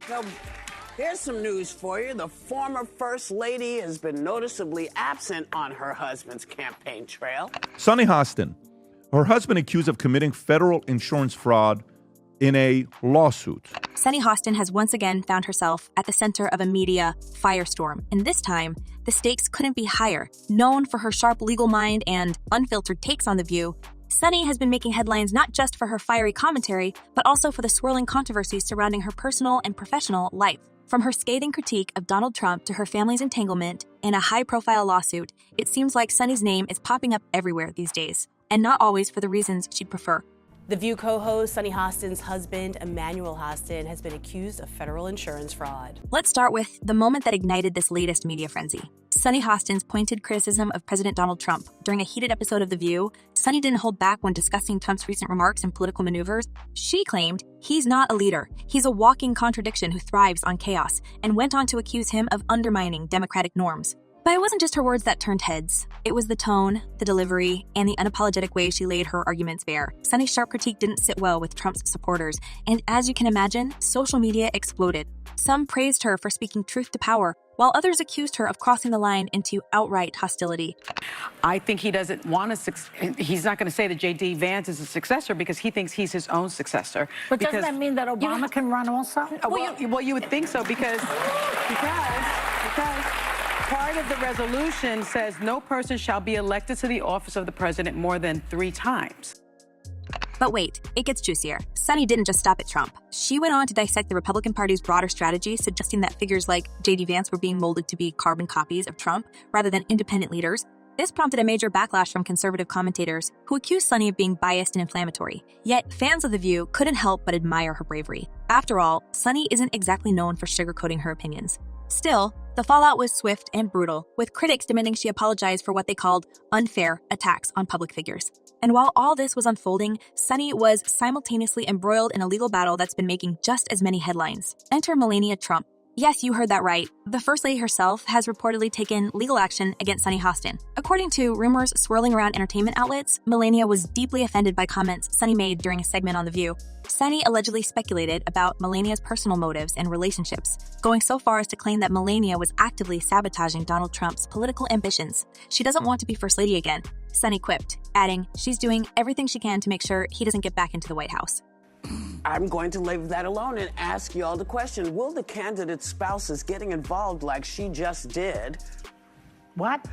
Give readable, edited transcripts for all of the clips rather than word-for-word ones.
So, here's some news for you. The former First Lady has been noticeably absent on her husband's campaign trail. Sunny Hostin, her husband accused of committing federal insurance fraud in a lawsuit. Sunny Hostin has once again found herself at the center of a media firestorm, and this time, the stakes couldn't be higher. Known for her sharp legal mind and unfiltered takes on the view, Sunny has been making headlines not just for her fiery commentary, but also for the swirling controversies surrounding her personal and professional life. From her scathing critique of Donald Trump to her family's entanglement in a high-profile lawsuit, it seems like Sunny's name is popping up everywhere these days, and not always for the reasons she'd prefer. The View co-host Sunny Hostin's husband, Emmanuel Hostin, has been accused of federal insurance fraud. Let's start with the moment that ignited this latest media frenzy. Sunny Hostin's pointed criticism of President Donald Trump. During a heated episode of The View, Sunny didn't hold back when discussing Trump's recent remarks and political maneuvers. She claimed he's not a leader. He's a walking contradiction who thrives on chaos, and went on to accuse him of undermining democratic norms. But it wasn't just her words that turned heads. It was the tone, the delivery, and the unapologetic way she laid her arguments bare. Sunny's sharp critique didn't sit well with Trump's supporters, and as you can imagine, social media exploded. Some praised her for speaking truth to power, while others accused her of crossing the line into outright hostility. I think he doesn't want he's not going to say that J.D. Vance is a successor because he thinks he's his own successor. But doesn't that mean that Obama can run also? Well, you would think so because part of the resolution says no person shall be elected to the office of the president more than 3 times. But wait, it gets juicier. Sunny didn't just stop at Trump. She went on to dissect the Republican Party's broader strategy, suggesting that figures like J.D. Vance were being molded to be carbon copies of Trump rather than independent leaders. This prompted a major backlash from conservative commentators who accused Sunny of being biased and inflammatory. Yet, fans of The View couldn't help but admire her bravery. After all, Sunny isn't exactly known for sugarcoating her opinions. Still, the fallout was swift and brutal, with critics demanding she apologize for what they called unfair attacks on public figures. And while all this was unfolding, Sunny was simultaneously embroiled in a legal battle that's been making just as many headlines. Enter Melania Trump. Yes, you heard that right. The First Lady herself has reportedly taken legal action against Sunny Hostin. According to rumors swirling around entertainment outlets, Melania was deeply offended by comments Sunny made during a segment on The View. Sunny allegedly speculated about Melania's personal motives and relationships, going so far as to claim that Melania was actively sabotaging Donald Trump's political ambitions. She doesn't want to be First Lady again, Sunny quipped, adding she's doing everything she can to make sure he doesn't get back into the White House. I'm going to leave that alone and ask you all the question. Will the candidate's spouses getting involved like she just did? What?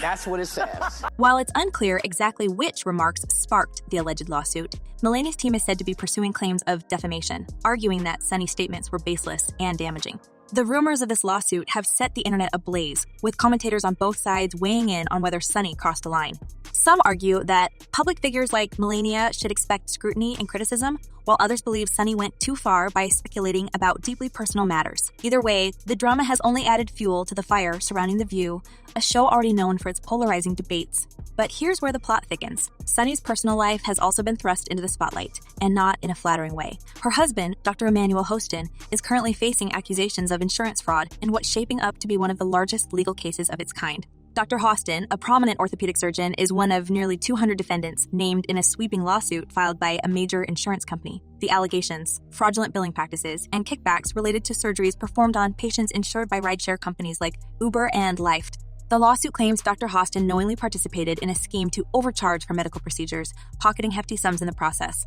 That's what it says. While it's unclear exactly which remarks sparked the alleged lawsuit, Melania's team is said to be pursuing claims of defamation, arguing that Sunny's statements were baseless and damaging. The rumors of this lawsuit have set the internet ablaze, with commentators on both sides weighing in on whether Sunny crossed the line. Some argue that public figures like Melania should expect scrutiny and criticism, while others believe Sunny went too far by speculating about deeply personal matters. Either way, the drama has only added fuel to the fire surrounding The View, a show already known for its polarizing debates. But here's where the plot thickens. Sunny's personal life has also been thrust into the spotlight, and not in a flattering way. Her husband, Dr. Emmanuel Hostin, is currently facing accusations of insurance fraud in what's shaping up to be one of the largest legal cases of its kind. Dr. Hostin, a prominent orthopedic surgeon, is one of nearly 200 defendants named in a sweeping lawsuit filed by a major insurance company. The allegations, fraudulent billing practices, and kickbacks related to surgeries performed on patients insured by rideshare companies like Uber and Lyft. The lawsuit claims Dr. Hostin knowingly participated in a scheme to overcharge for medical procedures, pocketing hefty sums in the process.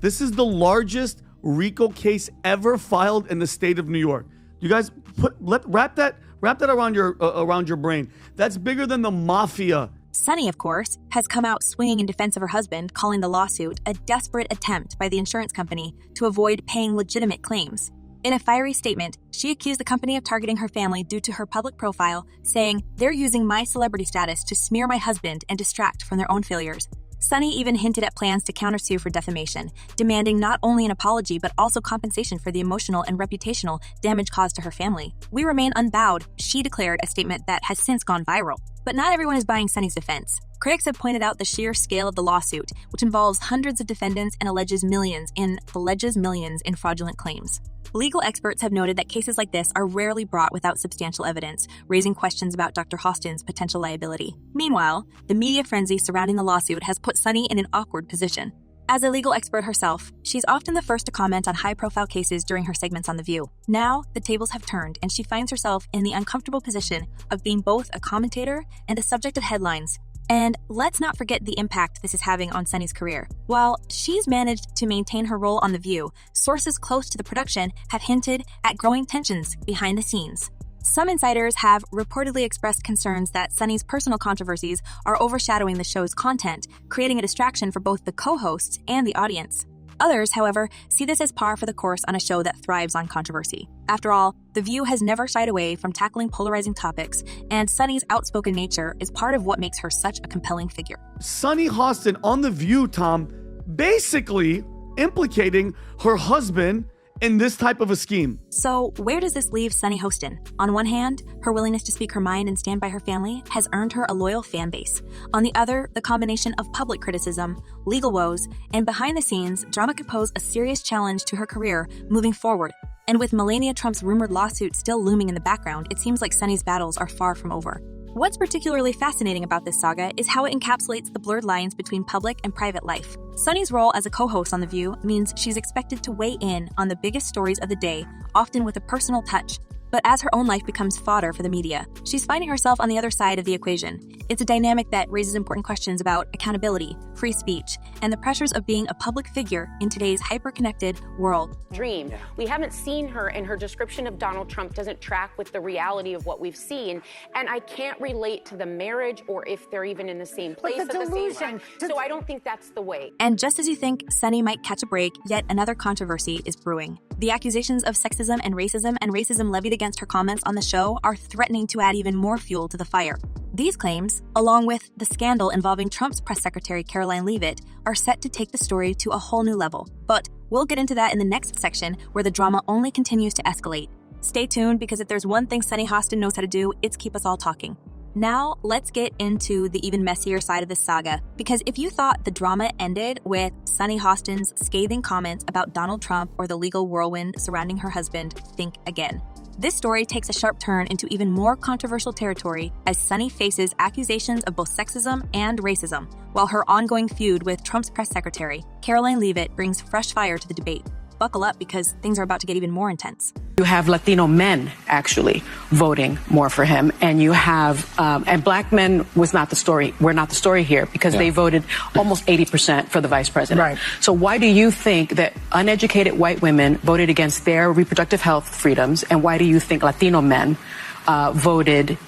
This is the largest RICO case ever filed in the state of New York. You guys wrap that around your brain. That's bigger than the mafia. Sunny, of course, has come out swinging in defense of her husband, calling the lawsuit a desperate attempt by the insurance company to avoid paying legitimate claims. In a fiery statement, she accused the company of targeting her family due to her public profile, saying, "They're using my celebrity status to smear my husband and distract from their own failures." Sunny even hinted at plans to countersue for defamation, demanding not only an apology but also compensation for the emotional and reputational damage caused to her family. "We remain unbowed," she declared, a statement that has since gone viral. But not everyone is buying Sunny's defense. Critics have pointed out the sheer scale of the lawsuit, which involves hundreds of defendants and alleges millions in fraudulent claims. Legal experts have noted that cases like this are rarely brought without substantial evidence, raising questions about Dr. Hostin's potential liability. Meanwhile, the media frenzy surrounding the lawsuit has put Sunny in an awkward position. As a legal expert herself, she's often the first to comment on high-profile cases during her segments on The View. Now, the tables have turned, and she finds herself in the uncomfortable position of being both a commentator and a subject of headlines. And let's not forget the impact this is having on Sunny's career. While she's managed to maintain her role on The View, sources close to the production have hinted at growing tensions behind the scenes. Some insiders have reportedly expressed concerns that Sunny's personal controversies are overshadowing the show's content, creating a distraction for both the co-hosts and the audience. Others, however, see this as par for the course on a show that thrives on controversy. After all, The View has never shied away from tackling polarizing topics, and Sunny's outspoken nature is part of what makes her such a compelling figure. Sunny Hostin on The View, Tom, basically implicating her husband in this type of a scheme. So where does this leave Sunny Hostin? On one hand, her willingness to speak her mind and stand by her family has earned her a loyal fan base. On the other, the combination of public criticism, legal woes, and behind the scenes drama could pose a serious challenge to her career moving forward. And with Melania Trump's rumored lawsuit still looming in the background, it seems like Sunny's battles are far from over. What's particularly fascinating about this saga is how it encapsulates the blurred lines between public and private life. Sunny's role as a co-host on The View means she's expected to weigh in on the biggest stories of the day, often with a personal touch. But as her own life becomes fodder for the media, she's finding herself on the other side of the equation. It's a dynamic that raises important questions about accountability, free speech, and the pressures of being a public figure in today's hyper-connected world. Dream. We haven't seen her, and her description of Donald Trump doesn't track with the reality of what we've seen. And I can't relate to the marriage or if they're even in the same place at the same time. So I don't think that's the way. And just as you think Sunny might catch a break, yet another controversy is brewing. The accusations of sexism and racism levied against her comments on the show are threatening to add even more fuel to the fire. These claims, along with the scandal involving Trump's press secretary Caroline Leavitt, are set to take the story to a whole new level. But we'll get into that in the next section, where the drama only continues to escalate. Stay tuned, because if there's one thing Sunny Hostin knows how to do, it's keep us all talking. Now, let's get into the even messier side of this saga, because if you thought the drama ended with Sunny Hostin's scathing comments about Donald Trump or the legal whirlwind surrounding her husband, think again. This story takes a sharp turn into even more controversial territory as Sunny faces accusations of both sexism and racism, while her ongoing feud with Trump's press secretary, Caroline Leavitt, brings fresh fire to the debate. Buckle up, because things are about to get even more intense. You have Latino men actually voting more for him, and you have and black men was not the story. We're not the story here, because they voted almost 80% for the vice president. Right. So why do you think that uneducated white women voted against their reproductive health freedoms, and why do you think Latino men voted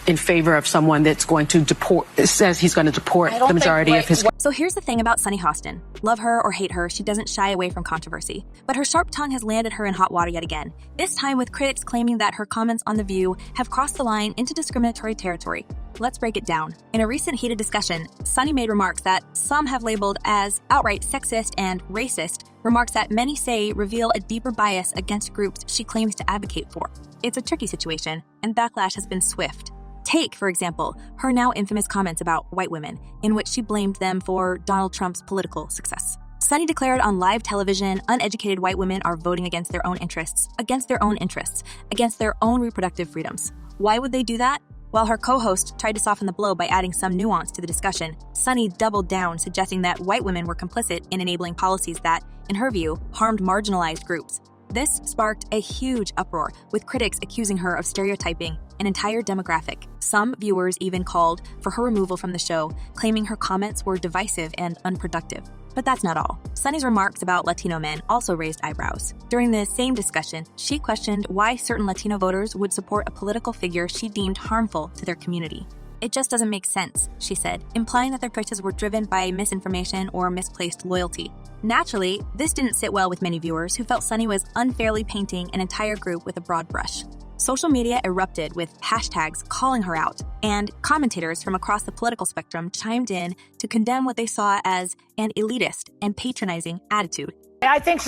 in favor of someone that's going to deport, says he's going to deport the majority of his... So here's the thing about Sunny Hostin. Love her or hate her, she doesn't shy away from controversy. But her sharp tongue has landed her in hot water yet again, this time with critics claiming that her comments on The View have crossed the line into discriminatory territory. Let's break it down. In a recent heated discussion, Sunny made remarks that some have labeled as outright sexist and racist, remarks that many say reveal a deeper bias against groups she claims to advocate for. It's a tricky situation, and backlash has been swift. Take, for example, her now infamous comments about white women, in which she blamed them for Donald Trump's political success. Sunny declared on live television uneducated white women are voting against their own interests, against their own reproductive freedoms. Why would they do that? While her co-host tried to soften the blow by adding some nuance to the discussion, Sunny doubled down, suggesting that white women were complicit in enabling policies that, in her view, harmed marginalized groups. This sparked a huge uproar, with critics accusing her of stereotyping an entire demographic. Some viewers even called for her removal from the show, claiming her comments were divisive and unproductive. But that's not all. Sunny's remarks about Latino men also raised eyebrows. During the same discussion, she questioned why certain Latino voters would support a political figure she deemed harmful to their community. It just doesn't make sense, she said, implying that their choices were driven by misinformation or misplaced loyalty. Naturally, this didn't sit well with many viewers who felt Sunny was unfairly painting an entire group with a broad brush. Social media erupted with hashtags calling her out, and commentators from across the political spectrum chimed in to condemn what they saw as an elitist and patronizing attitude. I think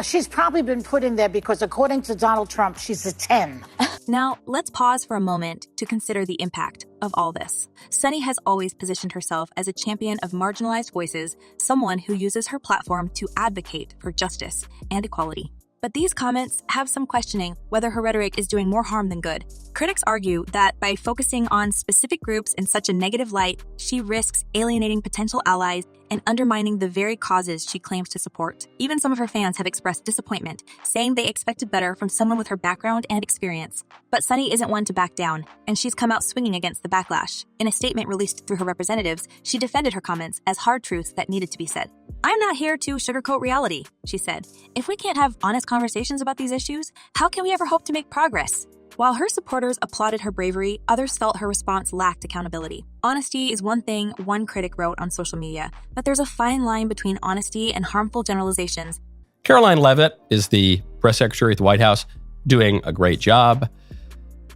she's probably been put in there because, according to Donald Trump, she's a 10. Now, let's pause for a moment to consider the impact of all this. Sunny has always positioned herself as a champion of marginalized voices, someone who uses her platform to advocate for justice and equality. But these comments have some questioning whether her rhetoric is doing more harm than good. Critics argue that by focusing on specific groups in such a negative light, she risks alienating potential allies and undermining the very causes she claims to support. Even some of her fans have expressed disappointment, saying they expected better from someone with her background and experience. But Sunny isn't one to back down, and she's come out swinging against the backlash. In a statement released through her representatives, she defended her comments as hard truths that needed to be said. "I'm not here to sugarcoat reality," she said. "If we can't have honest conversations about these issues, how can we ever hope to make progress?" While her supporters applauded her bravery, others felt her response lacked accountability. Honesty is one thing one critic wrote on social media, but there's a fine line between honesty and harmful generalizations. Caroline Leavitt is the press secretary at the White House, doing a great job.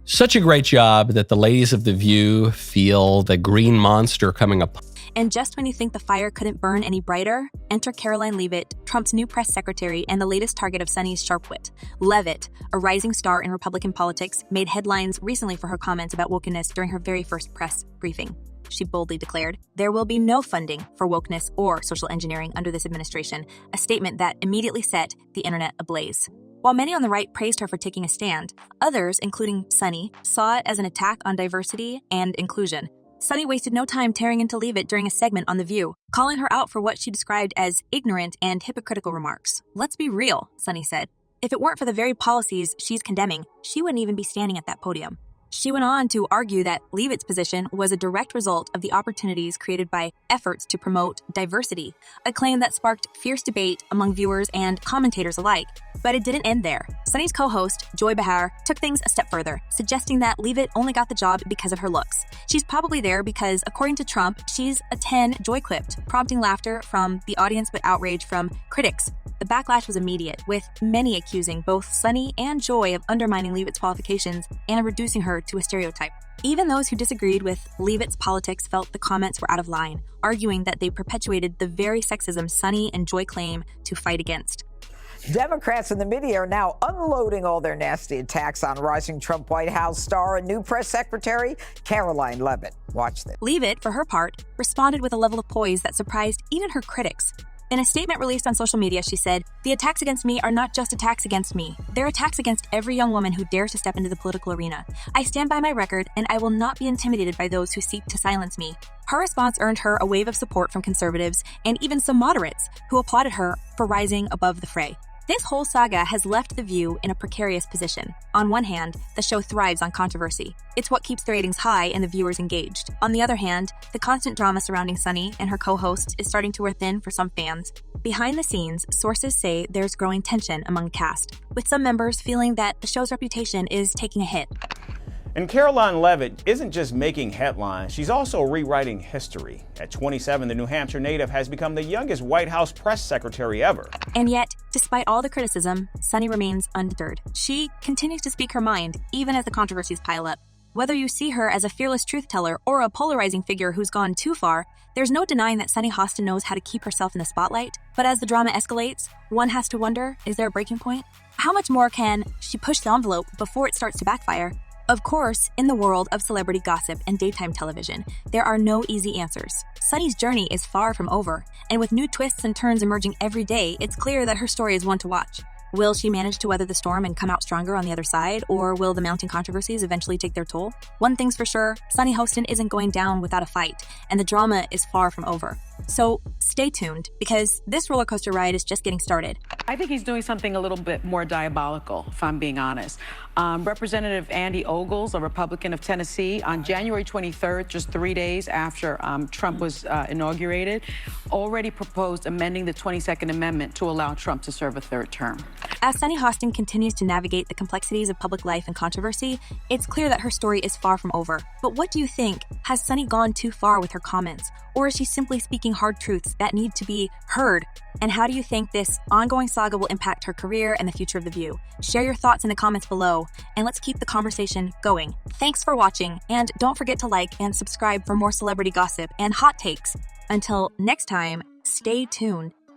Such a great job that the ladies of The View feel the green monster coming up. And just when you think the fire couldn't burn any brighter, enter Caroline Leavitt, Trump's new press secretary and the latest target of Sunny's sharp wit. Leavitt, a rising star in Republican politics, made headlines recently for her comments about wokeness during her very first press briefing. She boldly declared, "There will be no funding for wokeness or social engineering under this administration," a statement that immediately set the internet ablaze. While many on the right praised her for taking a stand, others, including Sunny, saw it as an attack on diversity and inclusion. Sunny wasted no time tearing into Leavitt during a segment on The View, calling her out for what she described as ignorant and hypocritical remarks. "Let's be real," Sunny said. "If it weren't for the very policies she's condemning, she wouldn't even be standing at that podium." She went on to argue that Leavitt's position was a direct result of the opportunities created by efforts to promote diversity, a claim that sparked fierce debate among viewers and commentators alike. But it didn't end there. Sunny's co-host, Joy Behar, took things a step further, suggesting that Leavitt only got the job because of her looks. She's probably there because, according to Trump, she's a 10 joy-clipped, prompting laughter from the audience but outrage from critics. The backlash was immediate, with many accusing both Sunny and Joy of undermining Leavitt's qualifications and reducing her to a stereotype. Even those who disagreed with Leavitt's politics felt the comments were out of line, arguing that they perpetuated the very sexism Sunny and Joy claim to fight against. Democrats and the media are now unloading all their nasty attacks on rising Trump White House star and new press secretary, Caroline Leavitt. Watch this. Leavitt, for her part, responded with a level of poise that surprised even her critics. In a statement released on social media, she said, "The attacks against me are not just attacks against me. They're attacks against every young woman who dares to step into the political arena. I stand by my record, and I will not be intimidated by those who seek to silence me." Her response earned her a wave of support from conservatives and even some moderates who applauded her for rising above the fray. This whole saga has left The View in a precarious position. On one hand, the show thrives on controversy. It's what keeps the ratings high and the viewers engaged. On the other hand, the constant drama surrounding Sunny and her co-hosts is starting to wear thin for some fans. Behind the scenes, sources say there's growing tension among the cast, with some members feeling that the show's reputation is taking a hit. And Caroline Leavitt isn't just making headlines, she's also rewriting history. At 27, the New Hampshire native has become the youngest White House press secretary ever. And yet, despite all the criticism, Sunny remains undeterred. She continues to speak her mind, even as the controversies pile up. Whether you see her as a fearless truth teller or a polarizing figure who's gone too far, there's no denying that Sunny Hostin knows how to keep herself in the spotlight. But as the drama escalates, one has to wonder, is there a breaking point? How much more can she push the envelope before it starts to backfire? Of course, in the world of celebrity gossip and daytime television, there are no easy answers. Sunny's journey is far from over, and with new twists and turns emerging every day, it's clear that her story is one to watch. Will she manage to weather the storm and come out stronger on the other side, or will the mounting controversies eventually take their toll? One thing's for sure, Sunny Hostin isn't going down without a fight, and the drama is far from over. So stay tuned, because this roller coaster ride is just getting started. I think he's doing something a little bit more diabolical, if I'm being honest. Representative Andy Ogles, a Republican of Tennessee, on January 23rd, just 3 days after Trump was inaugurated, already proposed amending the 22nd Amendment to allow Trump to serve a third term. As Sunny Hostin continues to navigate the complexities of public life and controversy, it's clear that her story is far from over. But what do you think? Has Sunny gone too far with her comments? Or is she simply speaking hard truths that need to be heard? And how do you think this ongoing saga will impact her career and the future of The View? Share your thoughts in the comments below, and let's keep the conversation going. Thanks for watching, and don't forget to like and subscribe for more celebrity gossip and hot takes. Until next time, stay tuned.